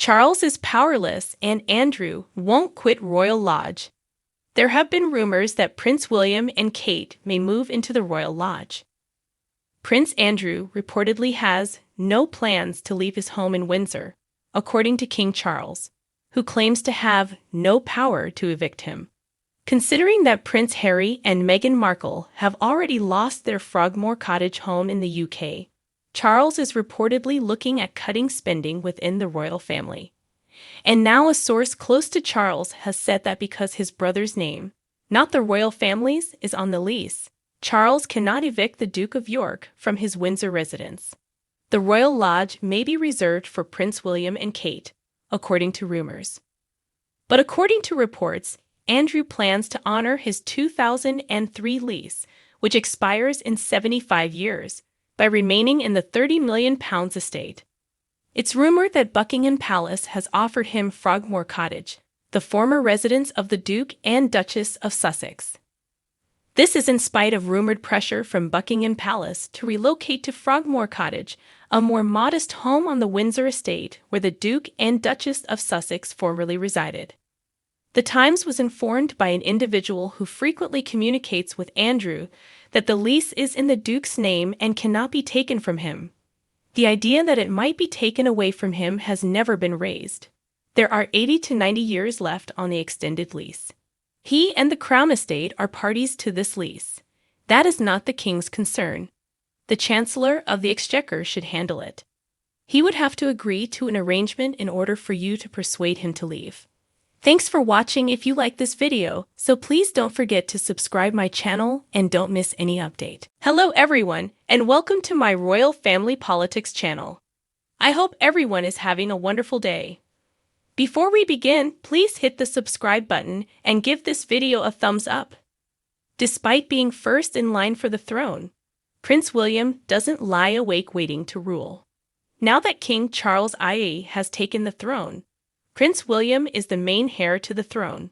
Charles is powerless and Andrew won't quit Royal Lodge. There have been rumors that Prince William and Kate may move into the Royal Lodge. Prince Andrew reportedly has no plans to leave his home in Windsor, according to King Charles, who claims to have no power to evict him. Considering that Prince Harry and Meghan Markle have already lost their Frogmore Cottage home in the UK, Charles is reportedly looking at cutting spending within the royal family. And now a source close to Charles has said that because his brother's name, not the royal family's, is on the lease, Charles cannot evict the Duke of York from his Windsor residence. The Royal Lodge may be reserved for Prince William and Kate, according to rumors. But according to reports, Andrew plans to honor his 2003 lease, which expires in 75 years, by remaining in the £30 million estate. It's rumored that Buckingham Palace has offered him Frogmore Cottage, the former residence of the Duke and Duchess of Sussex. This is in spite of rumored pressure from Buckingham Palace to relocate to Frogmore Cottage, a more modest home on the Windsor estate where the Duke and Duchess of Sussex formerly resided. The Times was informed by an individual who frequently communicates with Andrew that the lease is in the Duke's name and cannot be taken from him. The idea that it might be taken away from him has never been raised. There are 80 to 90 years left on the extended lease. He and the Crown Estate are parties to this lease. That is not the King's concern. The Chancellor of the Exchequer should handle it. He would have to agree to an arrangement in order for you to persuade him to leave. Thanks for watching. If you like this video, so please don't forget to subscribe my channel and don't miss any update. Hello everyone, and welcome to my Royal Family Politics channel. I hope everyone is having a wonderful day. Before we begin, please hit the subscribe button and give this video a thumbs up. Despite being first in line for the throne, Prince William doesn't lie awake waiting to rule. Now that King Charles II has taken the throne, Prince William is the main heir to the throne.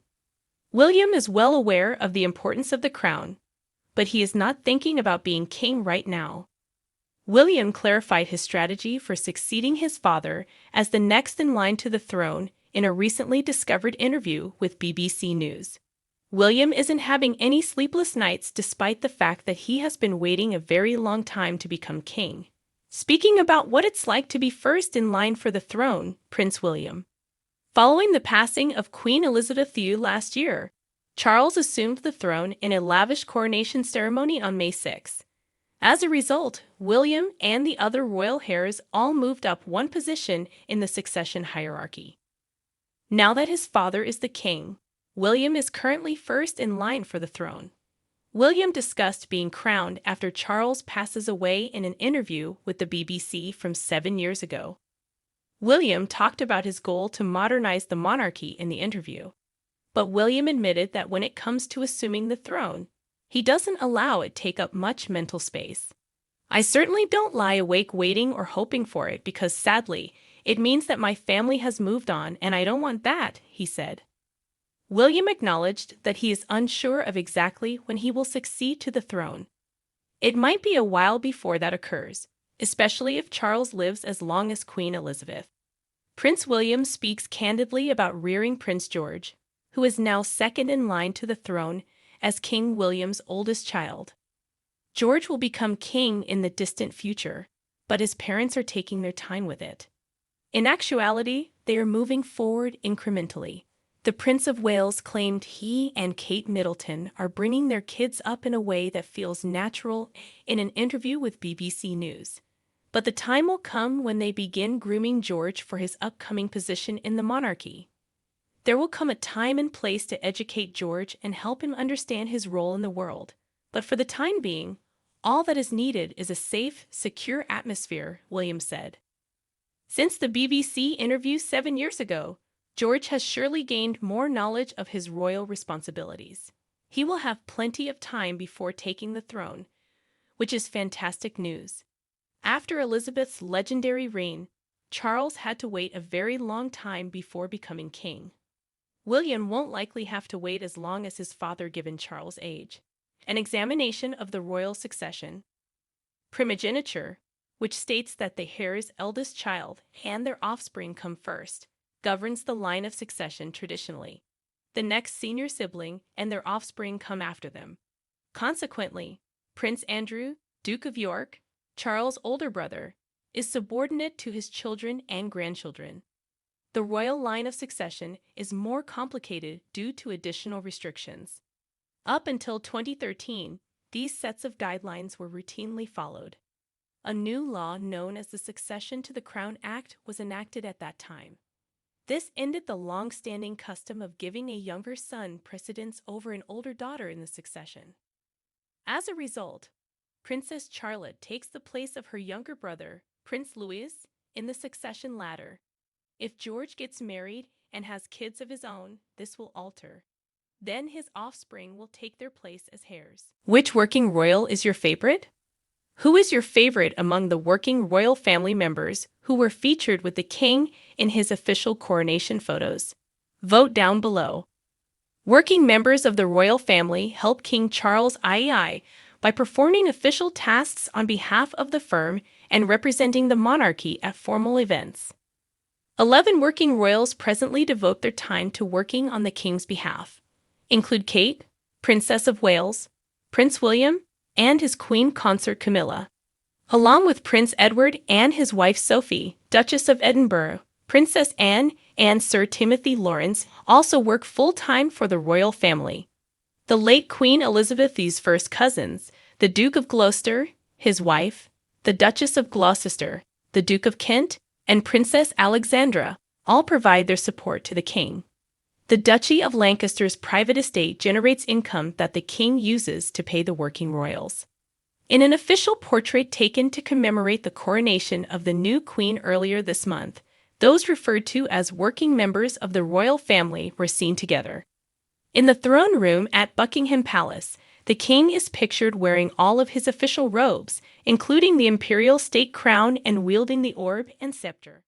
William is well aware of the importance of the crown, but he is not thinking about being king right now. William clarified his strategy for succeeding his father as the next in line to the throne in a recently discovered interview with BBC News. William isn't having any sleepless nights despite the fact that he has been waiting a very long time to become king. Speaking about what it's like to be first in line for the throne, Prince William. Following the passing of Queen Elizabeth II last year, Charles assumed the throne in a lavish coronation ceremony on May 6. As a result, William and the other royal heirs all moved up one position in the succession hierarchy. Now that his father is the king, William is currently first in line for the throne. William discussed being crowned after Charles passes away in an interview with the BBC from 7 years ago. William talked about his goal to modernize the monarchy in the interview, but William admitted that when it comes to assuming the throne, he doesn't allow it take up much mental space. I certainly don't lie awake waiting or hoping for it because, sadly, it means that my family has moved on and I don't want that, he said. William acknowledged that he is unsure of exactly when he will succeed to the throne. It might be a while before that occurs, especially if Charles lives as long as Queen Elizabeth. Prince William speaks candidly about rearing Prince George, who is now second in line to the throne as King William's oldest child. George will become king in the distant future, but his parents are taking their time with it. In actuality, they are moving forward incrementally. The Prince of Wales claimed he and Kate Middleton are bringing their kids up in a way that feels natural in an interview with BBC News. But the time will come when they begin grooming George for his upcoming position in the monarchy. There will come a time and place to educate George and help him understand his role in the world. But for the time being, all that is needed is a safe, secure atmosphere, William said. Since the BBC interview 7 years ago, George has surely gained more knowledge of his royal responsibilities. He will have plenty of time before taking the throne, which is fantastic news. After Elizabeth's legendary reign, Charles had to wait a very long time before becoming king. William won't likely have to wait as long as his father given Charles' age. An examination of the royal succession, primogeniture, which states that the heir's eldest child and their offspring come first, governs the line of succession traditionally. The next senior sibling and their offspring come after them. Consequently, Prince Andrew, Duke of York, Charles' older brother, is subordinate to his children and grandchildren. The royal line of succession is more complicated due to additional restrictions. Up until 2013, these sets of guidelines were routinely followed. A new law known as the Succession to the Crown Act was enacted at that time. This ended the long-standing custom of giving a younger son precedence over an older daughter in the succession. As a result, Princess Charlotte takes the place of her younger brother, Prince Louis, in the succession ladder. If George gets married and has kids of his own, this will alter. Then his offspring will take their place as heirs. Which working royal is your favorite? Who is your favorite among the working royal family members who were featured with the king in his official coronation photos? Vote down below. Working members of the royal family help King Charles III by performing official tasks on behalf of the firm and representing the monarchy at formal events. 11 working royals presently devote their time to working on the king's behalf. Include Kate, Princess of Wales, Prince William, and his queen consort Camilla. Along with Prince Edward and his wife Sophie, Duchess of Edinburgh, Princess Anne, and Sir Timothy Lawrence also work full-time for the royal family. The late Queen Elizabeth's first cousins, the Duke of Gloucester, his wife, the Duchess of Gloucester, the Duke of Kent, and Princess Alexandra, all provide their support to the king. The Duchy of Lancaster's private estate generates income that the king uses to pay the working royals. In an official portrait taken to commemorate the coronation of the new queen earlier this month, those referred to as working members of the royal family were seen together. In the throne room at Buckingham Palace, the king is pictured wearing all of his official robes, including the imperial state crown and wielding the orb and scepter.